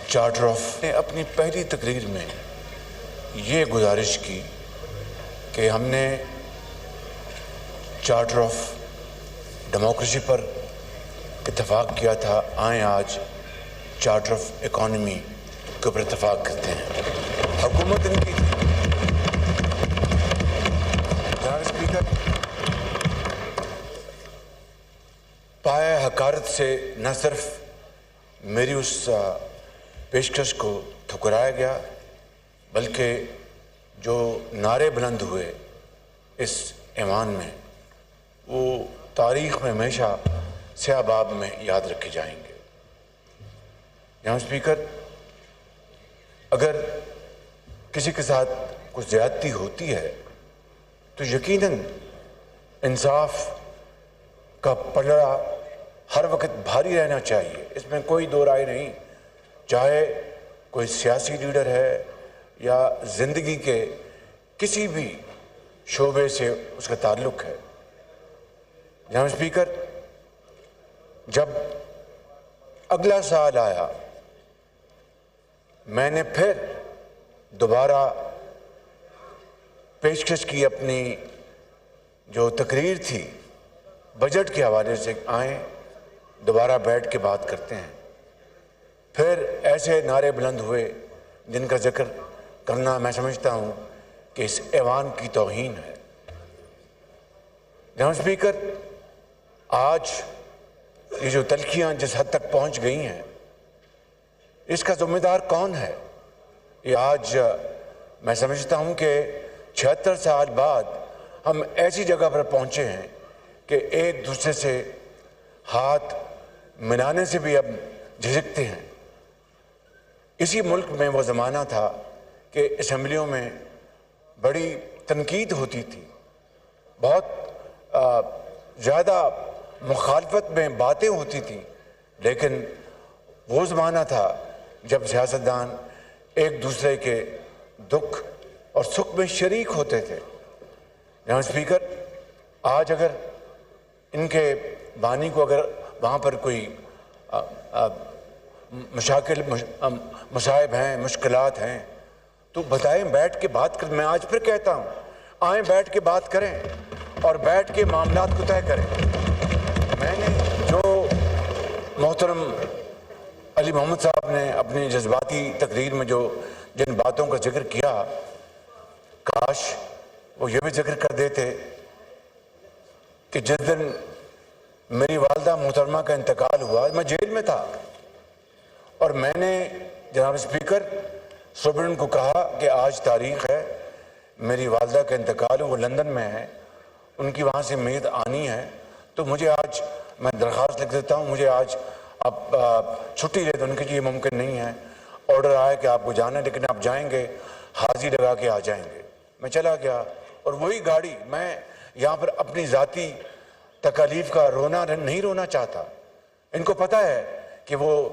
Charter of نے اپنی پہلی تقریر میں یہ گزارش کی کہ ہم نے چارٹر آف ڈیموکریسی پر اتفاق کیا تھا، آئیں آج چارٹر آف اکانومی کے اوپر اتفاق کرتے ہیں۔ حکومت ان کی تھی۔ جناب اسپیکر، پایہ حقارت سے نہ صرف میری اس پیشکش کو ٹھکرایا گیا بلکہ جو نعرے بلند ہوئے اس ایوان میں وہ تاریخ میں ہمیشہ سیاہ باب میں یاد رکھے جائیں گے۔ جناب اسپیکر، اگر کسی کے ساتھ کچھ زیادتی ہوتی ہے تو یقیناً انصاف کا پلڑا ہر وقت بھاری رہنا چاہیے، اس میں کوئی دو رائے نہیں، چاہے کوئی سیاسی لیڈر ہے یا زندگی کے کسی بھی شعبے سے اس کا تعلق ہے۔ جناب اسپیکر، جب اگلا سال آیا میں نے پھر دوبارہ پیشکش کی اپنی جو تقریر تھی بجٹ کے حوالے سے، آئیں دوبارہ بیٹھ کے بات کرتے ہیں۔ پھر ایسے نعرے بلند ہوئے جن کا ذکر کرنا میں سمجھتا ہوں کہ اس ایوان کی توہین ہے۔ جناب اسپیکر، آج یہ جو تلخیاں جس حد تک پہنچ گئی ہیں اس کا ذمہ دار کون ہے؟ یہ آج میں سمجھتا ہوں کہ 76 سال بعد ہم ایسی جگہ پر پہنچے ہیں کہ ایک دوسرے سے ہاتھ ملانے سے بھی اب جھجکتے ہیں۔ اسی ملک میں وہ زمانہ تھا کہ اسمبلیوں میں بڑی تنقید ہوتی تھی، بہت زیادہ مخالفت میں باتیں ہوتی تھیں، لیکن وہ زمانہ تھا جب سیاستدان ایک دوسرے کے دکھ اور سکھ میں شریک ہوتے تھے۔ جناب اسپیکر، آج اگر ان کے بانی کو اگر وہاں پر کوئی مشاکل مصائب ہیں، مشکلات ہیں تو بتائیں، بیٹھ کے بات کریں۔ میں آج پھر کہتا ہوں، آئیں بیٹھ کے بات کریں اور بیٹھ کے معاملات کو طے کریں۔ میں نے جو محترم علی محمد صاحب نے اپنی جذباتی تقریر میں جو جن باتوں کا ذکر کیا، کاش وہ یہ بھی ذکر کر دیتے کہ جس دن میری والدہ محترمہ کا انتقال ہوا میں جیل میں تھا اور میں نے جناب اسپیکر سپرنٹینڈنٹ کو کہا کہ آج تاریخ ہے، میری والدہ کا انتقال وہ لندن میں ہے، ان کی وہاں سے میت آنی ہے، تو مجھے آج میں درخواست لکھ دیتا ہوں، مجھے آج آپ چھٹی لے دیں۔ ان کی یہ ممکن نہیں ہے، آرڈر آیا کہ آپ کو جانا ہے لیکن آپ جائیں گے، حاضری لگا کے آ جائیں گے۔ میں چلا گیا اور وہی گاڑی، میں یہاں پر اپنی ذاتی تکالیف کا نہیں رونا چاہتا، ان کو پتہ ہے کہ وہ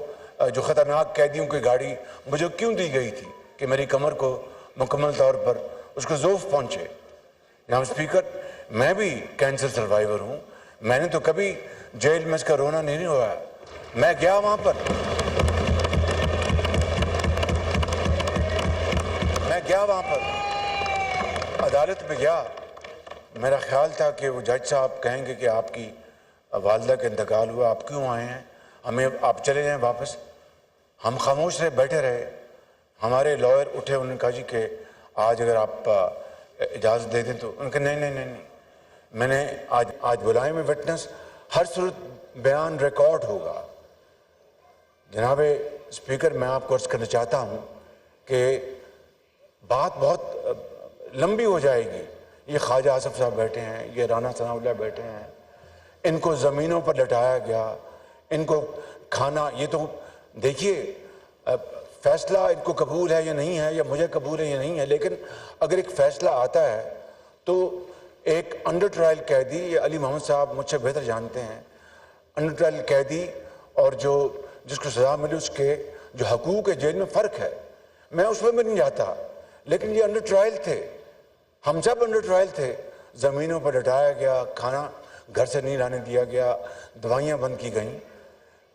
جو خطرناک قیدیوں کی گاڑی مجھے کیوں دی گئی تھی کہ میری کمر کو مکمل طور پر اس کو ضعف پہنچے۔ جناب اسپیکر، میں بھی کینسر سروائیور ہوں، میں نے تو کبھی جیل میں اس کا رونا نہیں ہوا۔ میں گیا وہاں پر، عدالت میں گیا، میرا خیال تھا کہ وہ جج صاحب کہیں گے کہ آپ کی والدہ کا انتقال ہوا، آپ کیوں آئے ہیں، ہمیں آپ چلے جائیں واپس۔ ہم خاموش رہے، بیٹھے رہے۔ ہمارے لائر اٹھے، انہوں نے کہا جی کہ آج اگر آپ اجازت دے دیں تو، انہوں نے کہا نہیں، میں نے آج بلائیں میں وٹنس، ہر صورت بیان ریکارڈ ہوگا۔ جناب اسپیکر، میں آپ کو عرض کرنا چاہتا ہوں کہ بات بہت لمبی ہو جائے گی۔ یہ خواجہ آصف صاحب بیٹھے ہیں، یہ رانا ثناء اللہ بیٹھے ہیں، ان کو زمینوں پر لٹایا گیا، ان کو کھانا، یہ تو دیکھیے فیصلہ ان کو قبول ہے یا نہیں ہے، یا مجھے قبول ہے یا نہیں ہے، لیکن اگر ایک فیصلہ آتا ہے تو ایک انڈر ٹرائل قیدی، یہ علی محمد صاحب مجھ سے بہتر جانتے ہیں، انڈر ٹرائل قیدی اور جس کو سزا ملی اس کے جو حقوق ہے جیل میں فرق ہے۔ میں اس میں بھی نہیں جاتا، لیکن یہ انڈر ٹرائل تھے، ہم سب انڈر ٹرائل تھے۔ زمینوں پر لٹایا گیا، کھانا گھر سے نہیں لانے دیا گیا، دوائیاں بند کی گئیں۔